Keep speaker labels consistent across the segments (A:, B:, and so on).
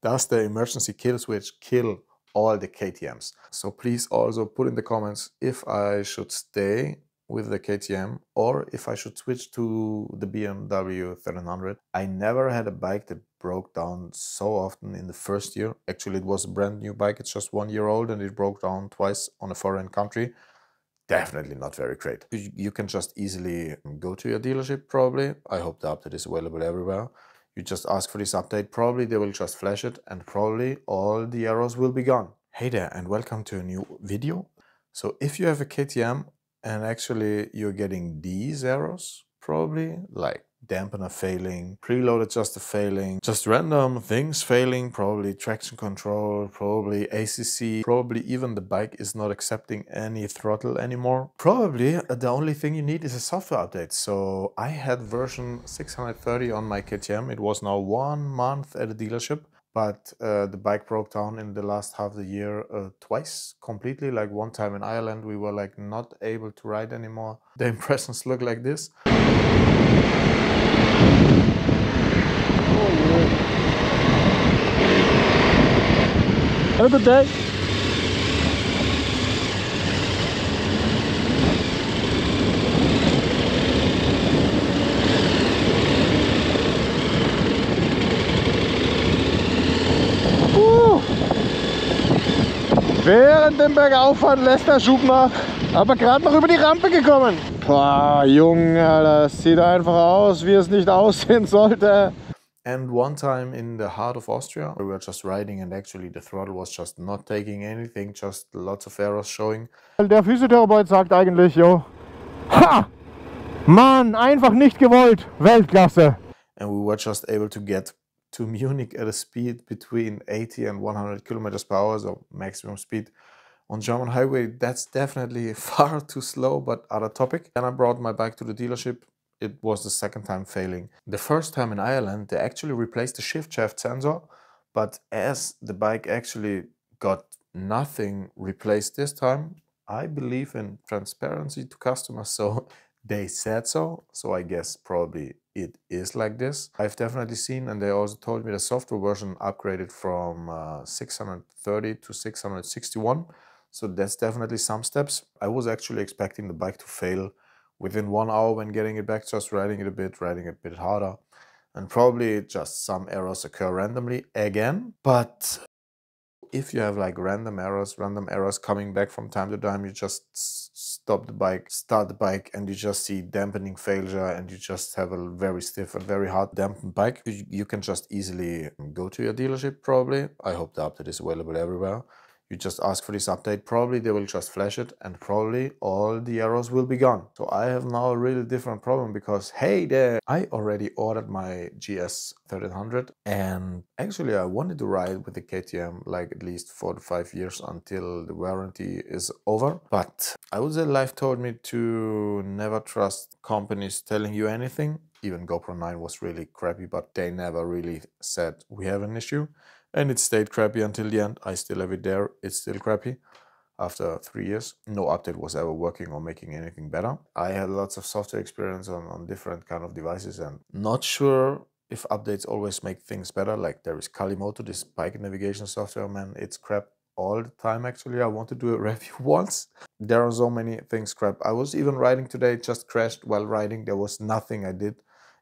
A: does the emergency kill switch kill all the KTMs? So please also put in the comments if I should stay with the KTM or if I should switch to the BMW 1300. I never had a bike that broke down so often in the first year. Actually, it was a brand new bike. It's just 1 year old and it broke down twice on a foreign country. Definitely not very great. You can just easily go to your dealership probably. I hope the update is available everywhere. You just ask for this update, probably they will just flash it and probably all the errors will be gone. Hey there and welcome to a new video. So if you have a KTM and actually you're getting these errors, probably like dampener failing, preload adjuster failing, just random things failing, probably traction control, probably ACC, probably even the bike is not accepting any throttle anymore. Probably the only thing you need is a software update. So I had version 630 on my KTM. It was now 1 month at a dealership. But the bike broke down in the last half of the year twice completely. Like one time in Ireland, we were like not able to ride anymore. The impressions look like this.
B: Have a good day. Während dem Bergauffahren lässt der Schub nach, aber gerade noch über die Rampe gekommen. Boah, Junge, Alter, das sieht einfach aus, wie es nicht aussehen sollte.
A: And one time in the heart of Austria, we were just riding and actually the throttle was just not taking anything, just lots of errors showing.
B: Der Physiotherapeut sagt eigentlich, jo, ha, Mann, einfach nicht gewollt, Weltklasse.
A: And we were just able to get to Munich at a speed between 80 and 100 kilometers per hour, so maximum speed. On German highway, that's definitely far too slow, but other topic. Then I brought my bike to the dealership. It was the second time failing. The first time in Ireland, they actually replaced the shift shaft sensor, but as the bike actually got nothing replaced this time, I believe in transparency to customers, so they said so. So I guess probably it is like this. I've definitely seen, and they also told me the software version upgraded from 630 to 661. So that's definitely some steps. I was actually expecting the bike to fail within 1 hour when getting it back, just riding it a bit harder. And probably just some errors occur randomly again. But if you have like random errors coming back from time to time, you just stop the bike, start the bike, and you just see dampening failure and you just have a very stiff and very hard dampened bike. You can just easily go to your dealership probably. I hope the update is available everywhere. You just ask for this update, probably they will just flash it and probably all the errors will be gone. So I have now a really different problem because, hey there, I already ordered my GS 1300 and actually I wanted to ride with the KTM like at least 4 to 5 years until the warranty is over. But I would say life told me to never trust companies telling you anything. Even GoPro 9 was really crappy, but they never really said we have an issue. And it stayed crappy until the end. I still have it there. It's still crappy after 3 years. No update was ever working or making anything better. I had lots of software experience on different kind of devices and not sure if updates always make things better. Like there is Kalimoto, this bike navigation software, man, it's crap all the time actually. I want to do a review once. There are so many things crap. I was even riding today, just crashed while riding. There was nothing I did.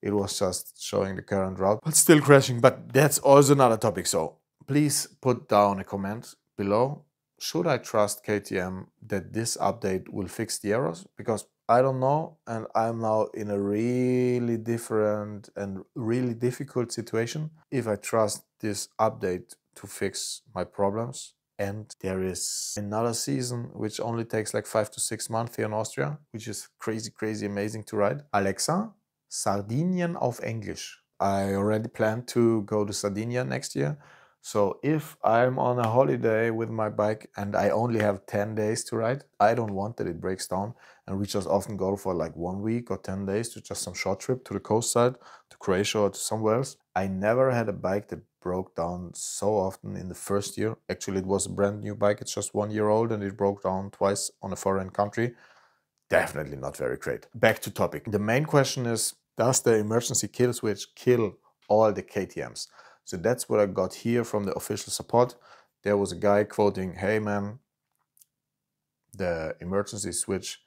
A: It was just showing the current route, but still crashing. But that's also another topic. So please put down a comment below. Should I trust KTM that this update will fix the errors? Because I don't know. And I'm now in a really different and really difficult situation. If I trust this update to fix my problems. And there is another season which only takes like 5 to 6 months here in Austria, which is crazy, crazy amazing to ride. Alexa, Sardinien auf Englisch. I already plan to go to Sardinia next year. So if I'm on a holiday with my bike and I only have 10 days to ride, I don't want that it breaks down. And we just often go for like 1 week or 10 days to just some short trip to the coast side, to Croatia or to somewhere else. I never had a bike that broke down so often in the first year. Actually, it was a brand new bike. It's just 1 year old and it broke down twice on a foreign country. Definitely not very great. Back to topic. The main question is, does the emergency kill switch kill all the KTMs? So that's what I got here from the official support. There was a guy quoting, "Hey man, the emergency switch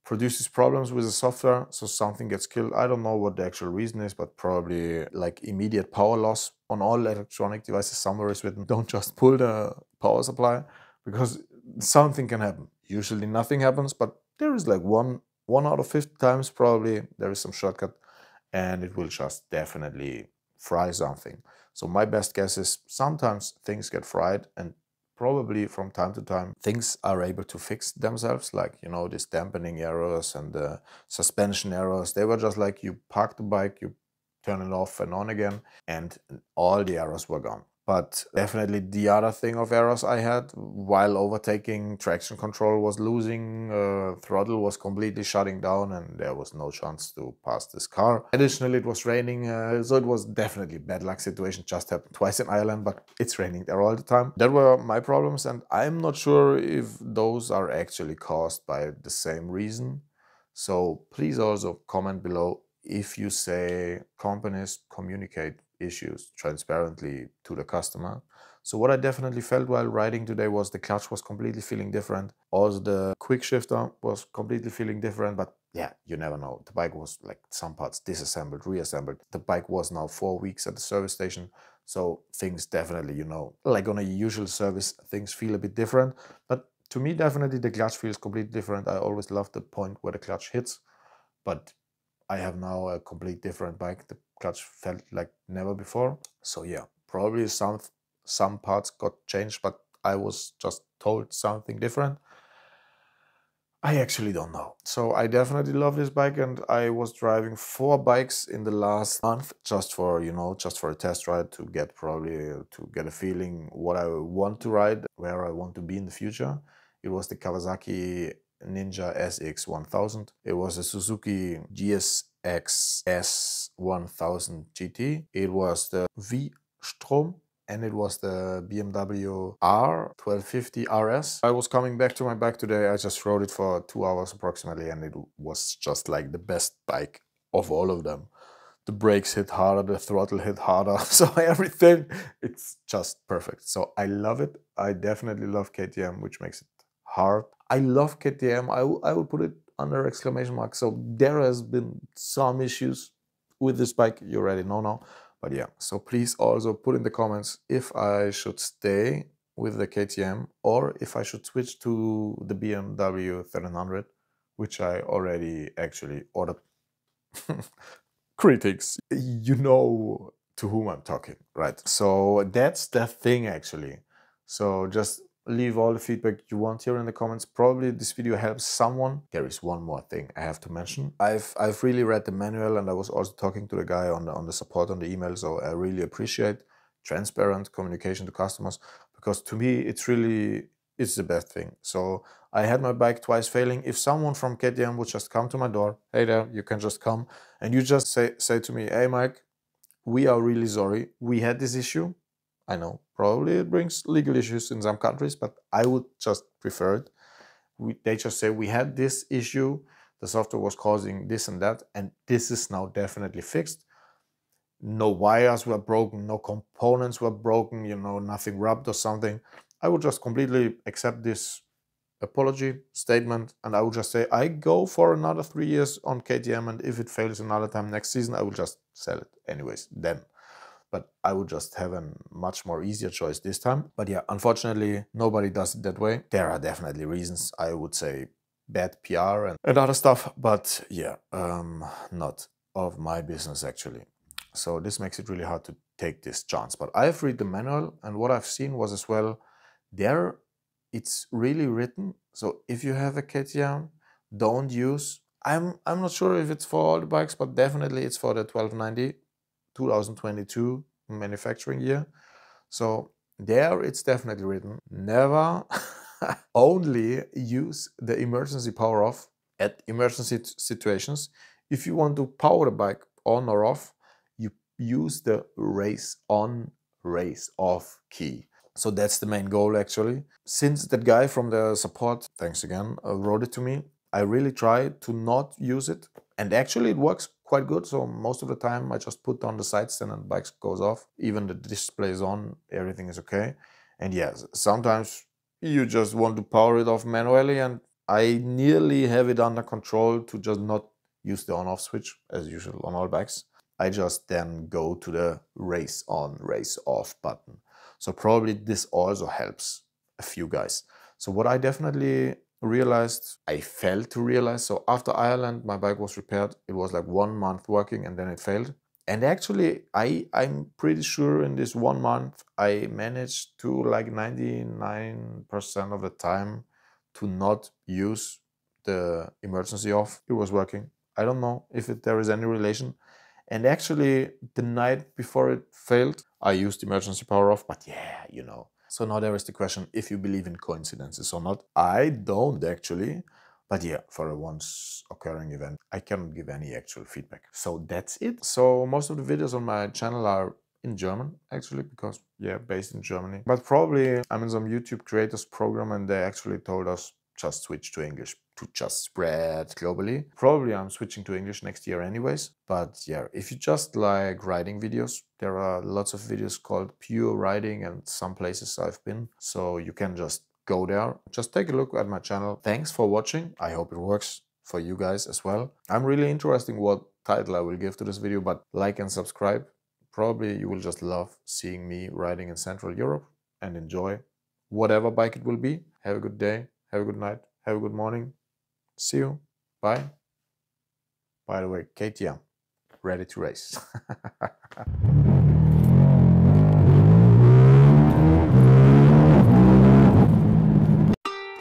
A: produces problems with the software, so something gets killed." I don't know what the actual reason is, but probably like immediate power loss on all electronic devices. Somewhere is written, don't just pull the power supply, because something can happen. Usually nothing happens, but there is like one out of 50 times probably there is some shortcut, and it will just definitely fry something. So my best guess is sometimes things get fried, and probably from time to time things are able to fix themselves, like, you know, these dampening errors and the suspension errors. They were just like, you park the bike, you turn it off and on again, and all the errors were gone. But definitely the other thing of errors I had while overtaking, traction control was losing, throttle was completely shutting down, and there was no chance to pass this car. Additionally, it was raining, so it was definitely a bad luck situation. Just happened twice in Ireland, but it's raining there all the time. That were my problems, and I'm not sure if those are actually caused by the same reason. So please also comment below if you say companies communicate issues transparently to the customer. So what I definitely felt while riding today was the clutch was completely feeling different. Also the quick shifter was completely feeling different, but yeah, you never know. The bike was like some parts disassembled, reassembled. The bike was now 4 weeks at the service station. So things definitely, you know, like on a usual service, things feel a bit different. But to me, definitely the clutch feels completely different. I always love the point where the clutch hits, but I have now a complete different bike. The clutch felt like never before. So yeah, probably some parts got changed, but I was just told something different. I actually don't know. So I definitely love this bike, and I was driving 4 bikes in the last month just for, you know, just for a test ride to get a feeling what I want to ride, where I want to be in the future. It was the Kawasaki Ninja SX 1000. It was a Suzuki GSX S 1000 GT. It was the V-Strom, and it was the BMW R1250 RS. I was coming back to my bike today. I just rode it for 2 hours approximately, and it was just like the best bike of all of them. The brakes hit harder, the throttle hit harder, so everything, it's just perfect. So I love it. I definitely love KTM, which makes it hard. I love KTM. I would put it under exclamation mark. So there has been some issues with this bike. You already know now. But yeah, so please also put in the comments if I should stay with the KTM or if I should switch to the BMW 1300, which I already actually ordered. Critics, you know to whom I'm talking, right? So that's the thing actually. So just leave all the feedback you want here in the comments. Probably this video helps someone. There is one more thing I have to mention. I've really read the manual, and I was also talking to the guy on the support on the email. So I really appreciate transparent communication to customers, because to me it's the best thing. So I had my bike twice failing. If someone from KTM would just come to my door, "Hey there, you can just come," and you just say to me, "Hey Mike, we are really sorry. We had this issue." I know, probably it brings legal issues in some countries, but I would just prefer it. They just say, "We had this issue, the software was causing this and that, and this is now definitely fixed. No wires were broken, no components were broken, you know, nothing rubbed or something." I would just completely accept this apology statement, and I would just say, I go for another 3 years on KTM, and if it fails another time next season, I will just sell it anyways then. But I would just have a much more easier choice this time. But yeah, unfortunately, nobody does it that way. There are definitely reasons, I would say bad PR and other stuff, but yeah, not of my business actually. So this makes it really hard to take this chance. But I've read the manual, and what I've seen was as well, there it's really written. So if you have a KTM, don't use, I'm not sure if it's for all the bikes, but definitely it's for the 1290 2022 manufacturing year. So there it's definitely written, never only use the emergency power off at emergency situations. If you want to power the bike on or off, you use the race on, race off key. So that's the main goal actually. Since that guy from the support, thanks again, wrote it to me, I really try to not use it. And actually it works quite good. So most of the time I just put on the side stand and the bike goes off. Even the display is on, everything is okay. And yes, sometimes you just want to power it off manually, and I nearly have it under control to just not use the on-off switch as usual on all bikes. I just then go to the race on, race off button. So probably this also helps a few guys. So what I definitely realized, I failed to realize, so after Ireland my bike was repaired. It was like 1 month working and then it failed. And actually I'm pretty sure in this 1 month I managed to, like 99% of the time, to not use the emergency off. It was working. I don't know if there is any relation. And actually the night before it failed I used emergency power off, but yeah, you know. So now there is the question if you believe in coincidences or not. I don't actually, but yeah, for a once occurring event, I cannot give any actual feedback. So that's it. So most of the videos on my channel are in German, actually, because yeah, based in Germany. But probably I'm in some YouTube creators program and they actually told us just switch to English to just spread globally. Probably I'm switching to English next year anyways. But yeah, if you just like riding videos, there are lots of videos called Pure Riding and some places I've been. So you can just go there. Just take a look at my channel. Thanks for watching. I hope it works for you guys as well. I'm really interested in what title I will give to this video, but like and subscribe. Probably you will just love seeing me riding in Central Europe and enjoy whatever bike it will be. Have a good day. Have a good night. Have a good morning. See you. Bye. By the way, KTM, ready to race.